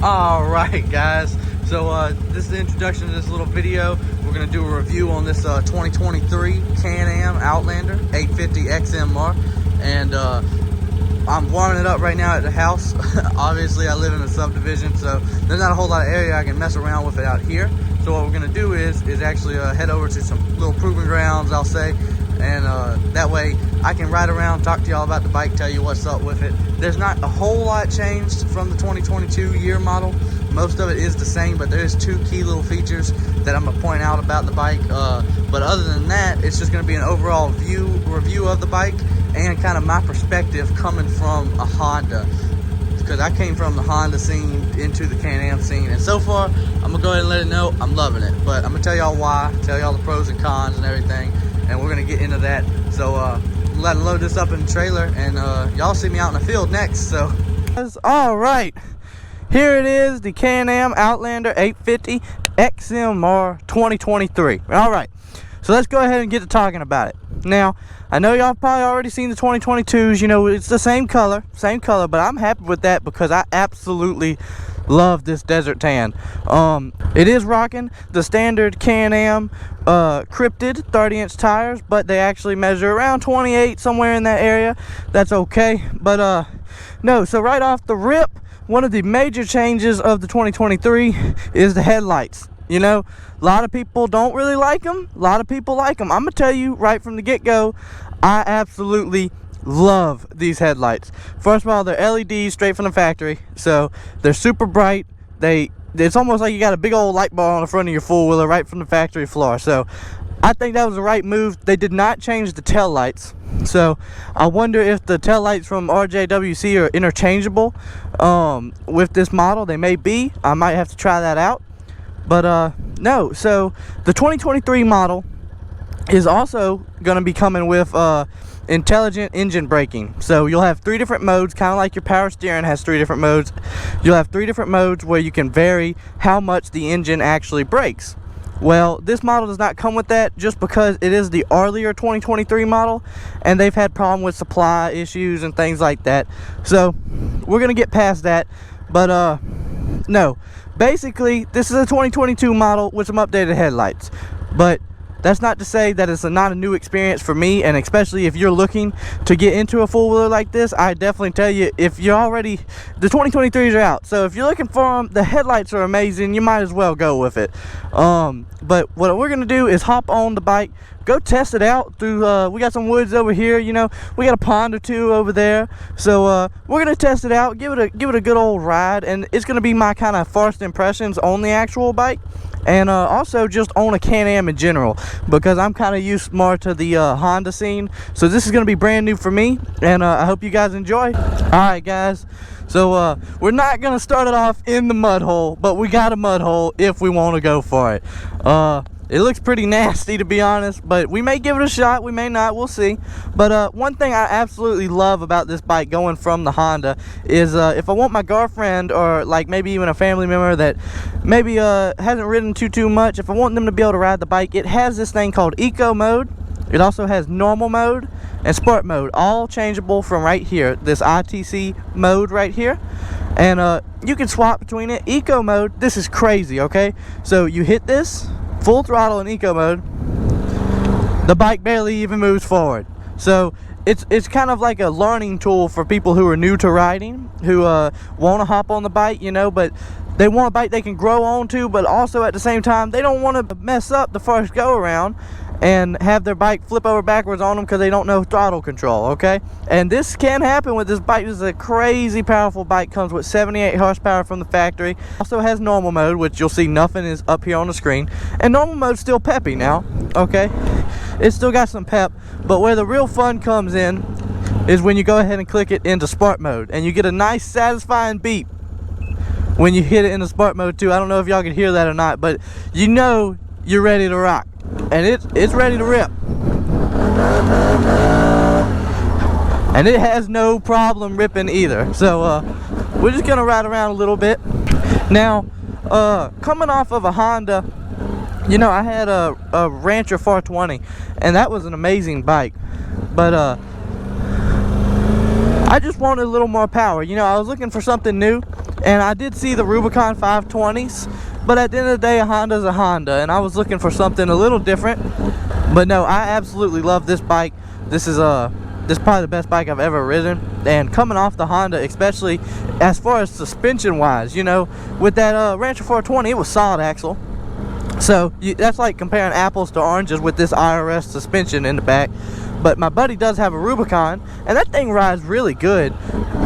All right, guys. So this is the introduction to this little video. We're gonna do a review on this 2023 CAN AM Outlander 850 XMR, and I'm warming it up right now at the house. Obviously, I live in a subdivision, so there's not a whole lot of area I can mess around with it out here. So what we're gonna do is actually head over to some little proving grounds, I'll say, and that way I can ride around, talk to y'all about the bike, tell you what's up with it. There's not a whole lot changed from the 2022 year model. Most of it is the same, but there's two key little features that I'm gonna point out about the bike. But other than that, it's just gonna be an overall review of the bike and kind of my perspective coming from a Honda, because I came from the Honda scene into the Can Am scene, and so far I'm gonna go ahead and let it know I'm loving it. But I'm gonna tell y'all why, tell y'all the pros and cons and everything, and we're gonna get into that. So let me load this up in the trailer, and y'all see me out in the field next. So all right, here it is, the Can Am Outlander 850 XMR 2023. All right, so let's go ahead and get to talking about it. Now, I know y'all probably already seen the 2022s. You know, it's the same color, but I'm happy with that because I absolutely love this desert tan. It is rocking the standard Can Am cryptid 30-inch tires, but they actually measure around 28, somewhere in that area. That's okay. But no, so right off the rip, one of the major changes of the 2023 is the headlights. You know, a lot of people don't really like them. A lot of people like them. I'm gonna tell you right from the get-go, I absolutely love these headlights. First of all, they're LEDs straight from the factory, so they're super bright. It's almost like you got a big old light bar on the front of your four-wheeler right from the factory floor. So I think that was the right move. They did not change the tail lights, so I wonder if the tail lights from RJWC are interchangeable with this model. They may be. I might have to try that out. But no, so the 2023 model is also going to be coming with intelligent engine braking. So you'll have 3 different modes, kind of like your power steering has 3 different modes. You'll have 3 different modes where you can vary how much the engine actually brakes. Well, this model does not come with that, just because it is the earlier 2023 model, and they've had problem with supply issues and things like that. So we're going to get past that. But no, basically this is a 2022 model with some updated headlights. But that's not to say that it's not a new experience for me, and especially if you're looking to get into a four-wheeler like this, I definitely tell you, if you're already, the 2023s are out, so if you're looking for them, the headlights are amazing, you might as well go with it. But what we're gonna do is hop on the bike, go test it out through, we got some woods over here, you know, we got a pond or two over there, so we're gonna test it out, give it a good old ride, and it's gonna be my kind of first impressions on the actual bike. And also just on a Can Am in general, because I'm kind of used more to the Honda scene. So this is going to be brand new for me, and I hope you guys enjoy. Alright guys, so we're not going to start it off in the mud hole, but we got a mud hole if we want to go for it. It looks pretty nasty, to be honest, but we may give it a shot, we may not, we'll see. But one thing I absolutely love about this bike going from the Honda is if I want my girlfriend, or like maybe even a family member that maybe hasn't ridden too much, if I want them to be able to ride the bike, it has this thing called Eco Mode. It also has Normal Mode and Sport Mode, all changeable from right here, this ITC mode right here. And you can swap between it. Eco Mode, this is crazy, okay? So you hit this full throttle in Eco Mode, the bike barely even moves forward. So it's kind of like a learning tool for people who are new to riding, who want to hop on the bike, you know, but they want a bike they can grow onto, but also at the same time they don't want to mess up the first go around and have their bike flip over backwards on them because they don't know throttle control, okay? And this can happen with this bike. This is a crazy powerful bike, comes with 78 horsepower from the factory. Also has Normal Mode, which you'll see nothing is up here on the screen. And Normal Mode's still peppy now, okay? It's still got some pep, but where the real fun comes in is when you go ahead and click it into Sport Mode, and you get a nice satisfying beep when you hit it in the Sport Mode too. I don't know if y'all can hear that or not, but you know you're ready to rock. And it's ready to rip, and it has no problem ripping either. So we're just gonna ride around a little bit now. Coming off of a Honda, you know, I had a Rancher 420, and that was an amazing bike, but I just wanted a little more power. You know, I was looking for something new, And I did see the Rubicon 520s, but at the end of the day, a Honda's a Honda, and I was looking for something a little different. But no, I absolutely love this bike. This is probably the best bike I've ever ridden, and coming off the Honda, especially as far as suspension wise, you know, with that Rancher 420, it was solid axle. So that's like comparing apples to oranges with this IRS suspension in the back. But my buddy does have a Rubicon, and that thing rides really good.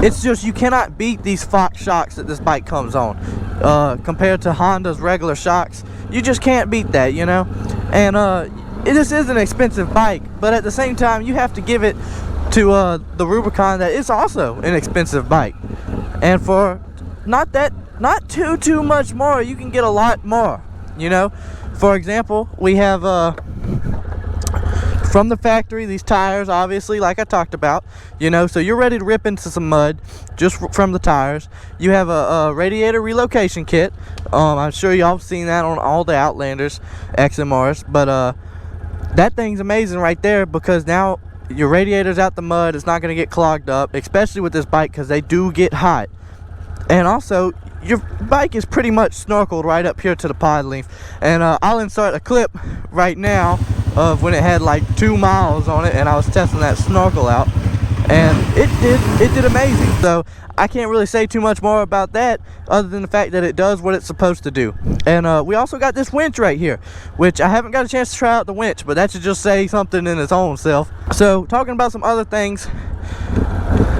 It's just you cannot beat these Fox shocks that this bike comes on. Compared to Honda's regular shocks, you just can't beat that, you know. And this is an expensive bike, but at the same time, you have to give it to the Rubicon that it's also an expensive bike. And for not too much more, you can get a lot more, you know. For example, we have from the factory these tires, obviously, like I talked about, you know, so you're ready to rip into some mud just from the tires. You have a radiator relocation kit. I'm sure y'all have seen that on all the Outlanders XMRs, but that thing's amazing right there, because now your radiator's out the mud. It's not going to get clogged up, especially with this bike, because they do get hot. And also, your bike is pretty much snorkeled right up here to the pod length. And I'll insert a clip right now of when it had like 2 miles on it, and I was testing that snorkel out, and it did amazing. So I can't really say too much more about that, other than the fact that it does what it's supposed to do. And we also got this winch right here, which I haven't got a chance to try out the winch, but that should just say something in its own self. So talking about some other things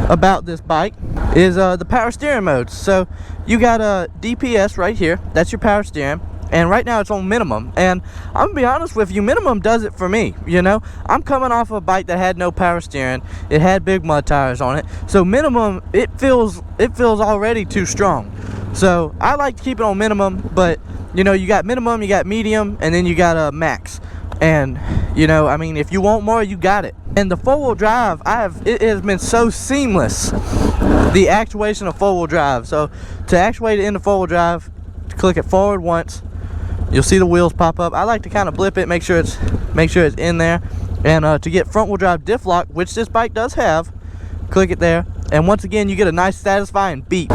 about this bike is the power steering modes. So you got a DPS right here, that's your power steering, and right now it's on minimum. And I'm gonna be honest with you, minimum does it for me. You know, I'm coming off a bike that had no power steering. It had big mud tires on it, so minimum, it feels already too strong. So I like to keep it on minimum, but you know, you got minimum, you got medium, and then you got a max. And you know, I mean, if you want more, you got it. And the four-wheel drive, it has been so seamless, the actuation of four-wheel drive. So to actuate it into four-wheel drive, click it forward once, you'll see the wheels pop up. I like to kind of blip it, make sure it's in there. And to get front-wheel drive diff lock, which this bike does have, click it there, and once again you get a nice satisfying beat.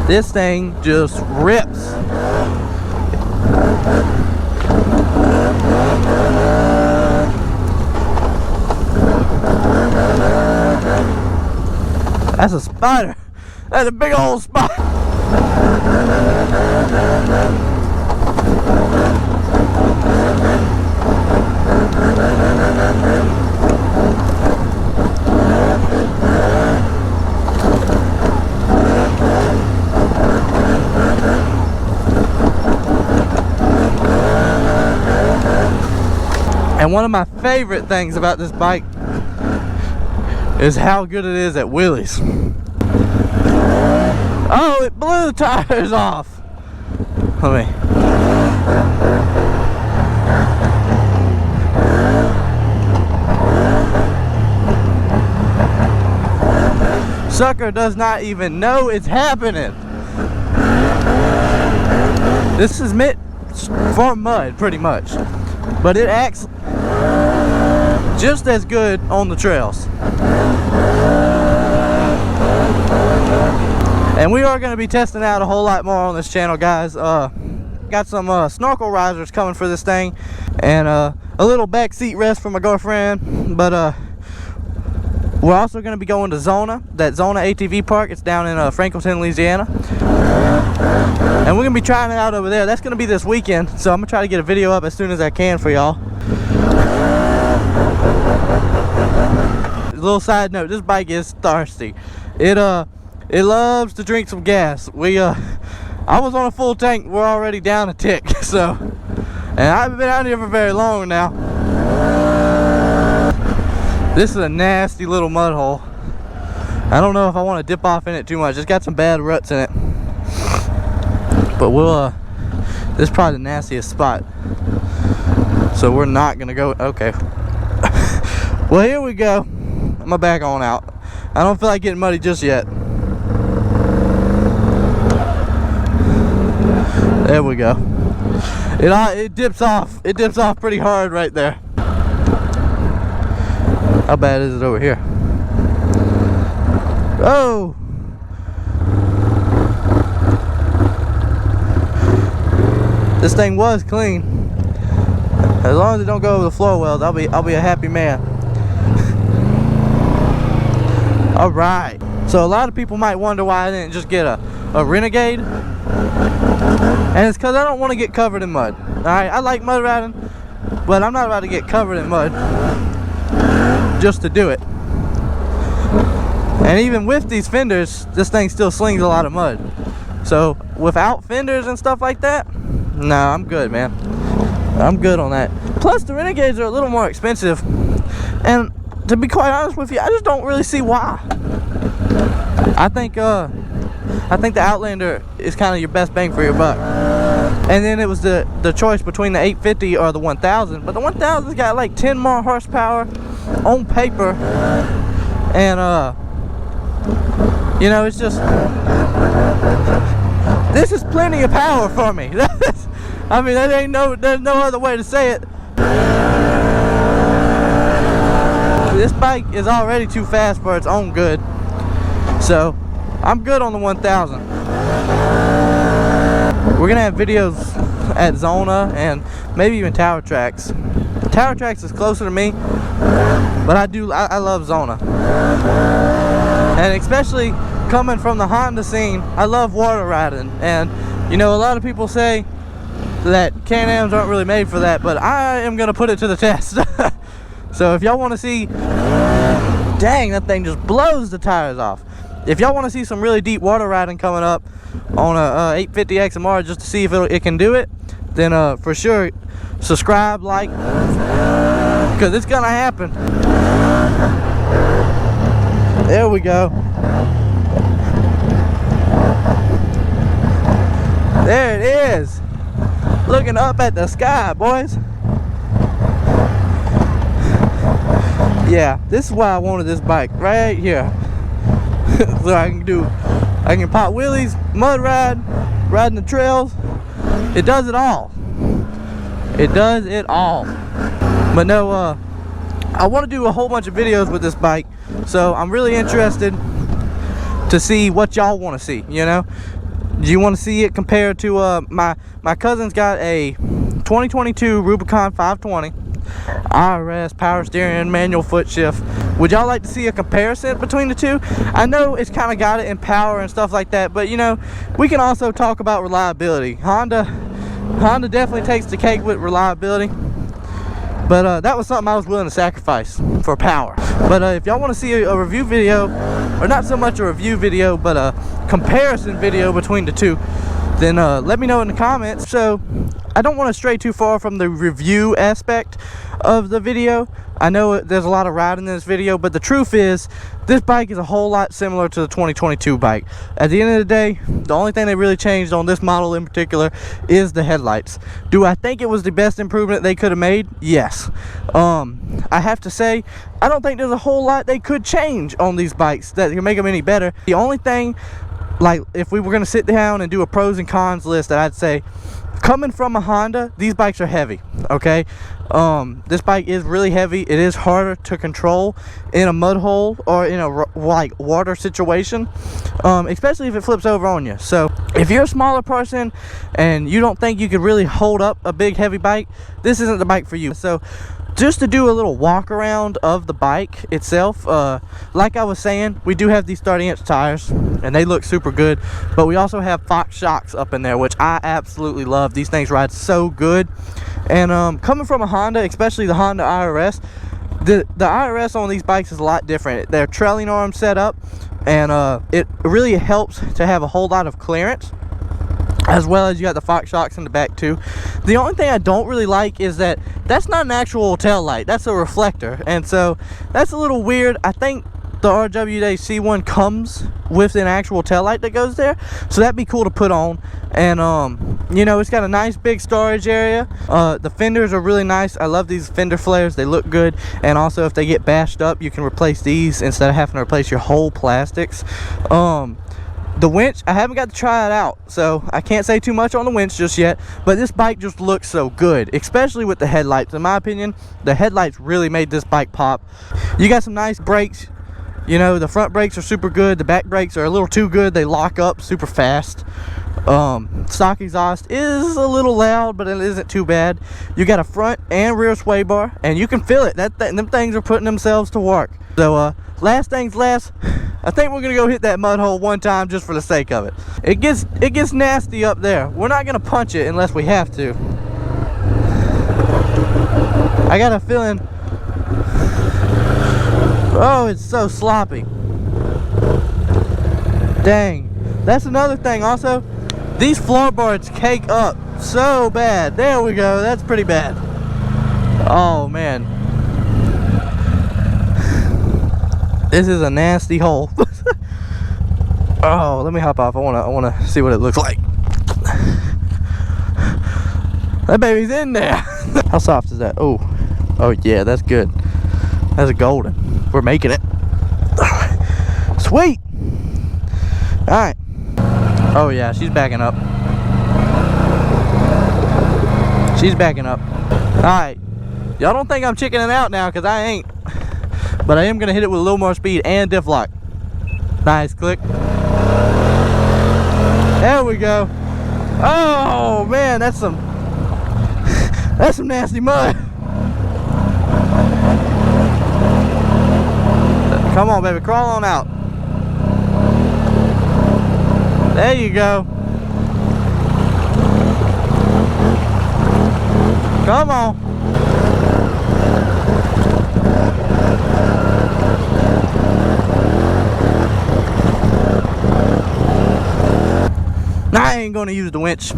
This thing just rips. That's a spider. That's a big old spider. And one of my favorite things about this bike is how good it is at wheelies. Oh, it blew the tires off. Let me. Sucker does not even know it's happening. This is meant for mud, pretty much, but it acts just as good on the trails. And we are going to be testing out a whole lot more on this channel, guys. Got some snorkel risers coming for this thing, and a little back seat rest for my girlfriend. But we're also going to be going to Zona, that Zona ATV park. It's down in Franklinton, Louisiana, and we're going to be trying it out over there. That's going to be this weekend, so I'm going to try to get a video up as soon as I can for y'all. Little side note, this bike is thirsty. It loves to drink some gas. I was on a full tank. We're already down a tick. So, and I haven't been out here for very long now. This is a nasty little mud hole. I don't know if I want to dip off in it too much. It's got some bad ruts in it. But this is probably the nastiest spot. So we're not gonna go. Okay. Well, here we go. I'm gonna back on out. I don't feel like getting muddy just yet. There we go. It dips off. It dips off pretty hard right there. How bad is it over here? Oh! This thing was clean. As long as it don't go over the floor wells, I'll be a happy man. All right. So a lot of people might wonder why I didn't just get a Renegade, and it's because I don't want to get covered in mud. All right, I like mud riding, but I'm not about to get covered in mud just to do it. And even with these fenders, this thing still slings a lot of mud. So without fenders and stuff like that, no, I'm good, man. I'm good on that. Plus, the Renegades are a little more expensive, and to be quite honest with you, I just don't really see why. I think the Outlander is kind of your best bang for your buck. And then it was the choice between the 850 or the 1000, but the 1000's got like 10 more horsepower on paper, and you know, it's just, this is plenty of power for me. I mean, there's no other way to say it. This bike is already too fast for its own good, so I'm good on the 1000. We're gonna have videos at Zona and maybe even Tower Tracks. Tower Tracks is closer to me, but I love Zona, and especially coming from the Honda scene, I love water riding. And you know, a lot of people say that Can-Ams aren't really made for that, but I am gonna put it to the test. So if y'all want to see, dang, that thing just blows the tires off. If y'all want to see some really deep water riding coming up on a 850 XMR just to see if it can do it, then for sure subscribe, like, because it's gonna happen. There we go. There it is. Looking up at the sky, boys. Yeah, this is why I wanted this bike right here. So I can pop wheelies, mud ride, riding the trails. It does it all. It does it all. But no, I want to do a whole bunch of videos with this bike, so I'm really interested to see what y'all want to see. You know, do you want to see it compared to my cousin's got a 2022 Rubicon 520 IRS power steering, manual foot shift. Would y'all like to see a comparison between the two? I know it's kind of got it in power and stuff like that, but you know, we can also talk about reliability. Honda definitely takes the cake with reliability, but that was something I was willing to sacrifice for power. But if y'all want to see a review video, or not so much a review video, but a comparison video between the two, then let me know in the comments. So I don't want to stray too far from the review aspect of the video. I know there's a lot of riding in this video, but the truth is this bike is a whole lot similar to the 2022 bike. At the end of the day, the only thing they really changed on this model in particular is the headlights. Do I think it was the best improvement they could have made? Yes. I have to say, I don't think there's a whole lot they could change on these bikes that can make them any better. The only thing, like, if we were going to sit down and do a pros and cons list, that I'd say, coming from a Honda, these bikes are heavy, okay? This bike is really heavy. It is harder to control in a mud hole or in a like water situation, especially if it flips over on you. So if you're a smaller person and you don't think you could really hold up a big heavy bike, this isn't the bike for you. So just to do a little walk around of the bike itself, like I was saying, we do have these 30-inch tires and they look super good, but we also have Fox shocks up in there, which I absolutely love. These things ride so good. And coming from a Honda, especially the Honda IRS, the IRS on these bikes is a lot different. They're trailing arm set up, and it really helps to have a whole lot of clearance, as well as you got the Fox shocks in the back too. The only thing I don't really like is that that's not an actual tail light, that's a reflector, and so that's a little weird. I think the RWC1 comes with an actual tail light that goes there, so that'd be cool to put on. And you know, it's got a nice big storage area. The fenders are really nice. I love these fender flares, they look good. And also, if they get bashed up, you can replace these instead of having to replace your whole plastics. The winch, I haven't got to try it out, so I can't say too much on the winch just yet, but this bike just looks so good, especially with the headlights. In my opinion, the headlights really made this bike pop. You got some nice brakes. You know, the front brakes are super good. The back brakes are a little too good. They lock up super fast. Stock exhaust is a little loud, but it isn't too bad. You got a front and rear sway bar, and you can feel it. Them things are putting themselves to work. So last things last, I think we're gonna go hit that mud hole one time just for the sake of it. It gets nasty up there. We're not gonna punch it unless we have to. I got a feeling. Oh, it's so sloppy. Dang. That's another thing also. These floorboards cake up so bad. There we go. That's pretty bad. Oh man. This is a nasty hole. Oh, let me hop off. I wanna see what it looks like. That baby's in there. How soft is that? Oh yeah, that's good. That's a golden. We're making it. Sweet. All right. Oh yeah, she's backing up. She's backing up. All right. Y'all don't think I'm chickening out now, because I ain't. But I am going to hit it with a little more speed and diff lock. Nice, click. There we go. Oh man, that's some nasty mud. Come on, baby, crawl on out. There you go. Come on. I ain't gonna use the winch.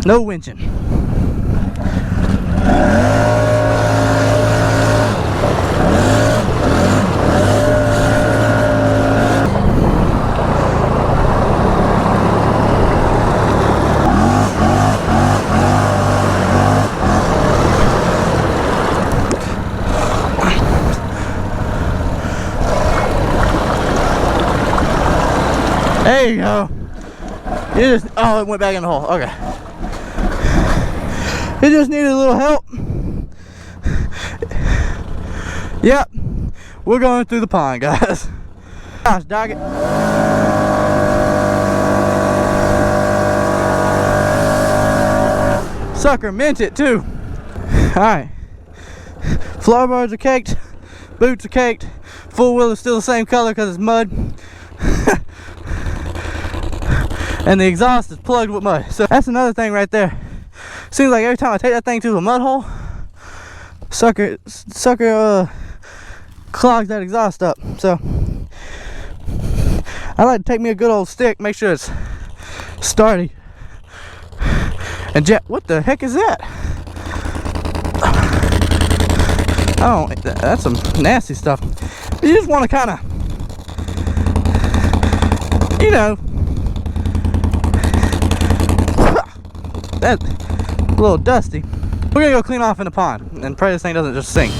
No winching. There you go. Oh, it went back in the hole. Okay. It just needed a little help. Yep. We're going through the pond, guys. Gosh, dog it. Sucker meant it too. Alright. Floorboards are caked. Boots are caked. Full wheel is still the same color because it's mud. And the exhaust is plugged with mud. So that's another thing right there. Seems like every time I take that thing to a mud hole, sucker clogs that exhaust up. So I like to take me a good old stick, make sure it's starty. And what the heck is that? Oh, that's some nasty stuff. You just want to kind of, you know, that's a little dusty. We're gonna go clean off in the pond and pray this thing doesn't just sink.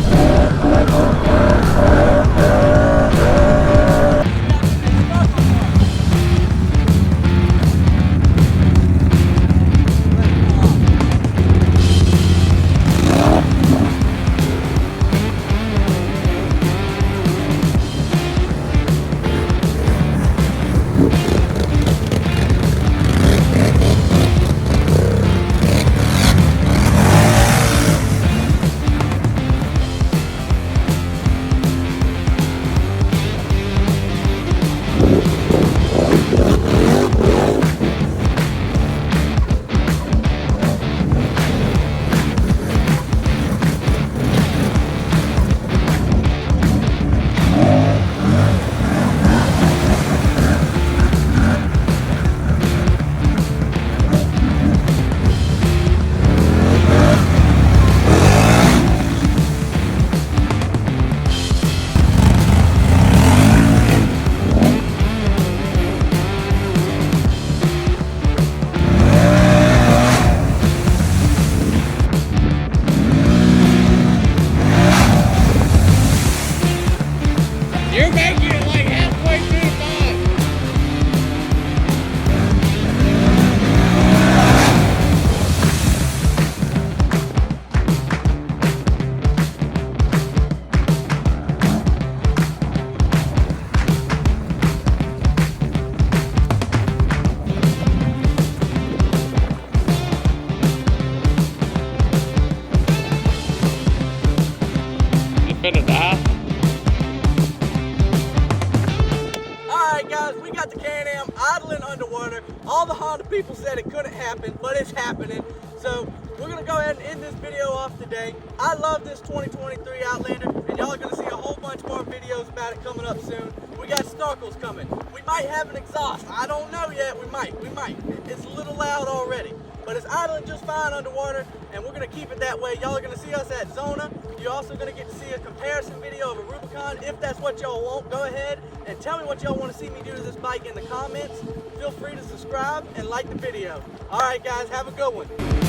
got the Can Am idling underwater. All the Honda people said it couldn't happen, but it's happening. So we're gonna go ahead and end this video off today. I love this 2023 Outlander, and y'all are gonna see a whole bunch more videos about it coming up soon. We got snorkels coming. We might have an exhaust. I don't know yet. We might. It's a little loud already, but it's idling just fine underwater, and we're gonna keep it that way. Y'all are gonna see us at Zona. You're also gonna get to see a comparison video of a Rubicon. If that's what y'all want, go ahead and tell me what y'all want to see me do to this bike in the comments. Feel free to subscribe and like the video. All right, guys, have a good one.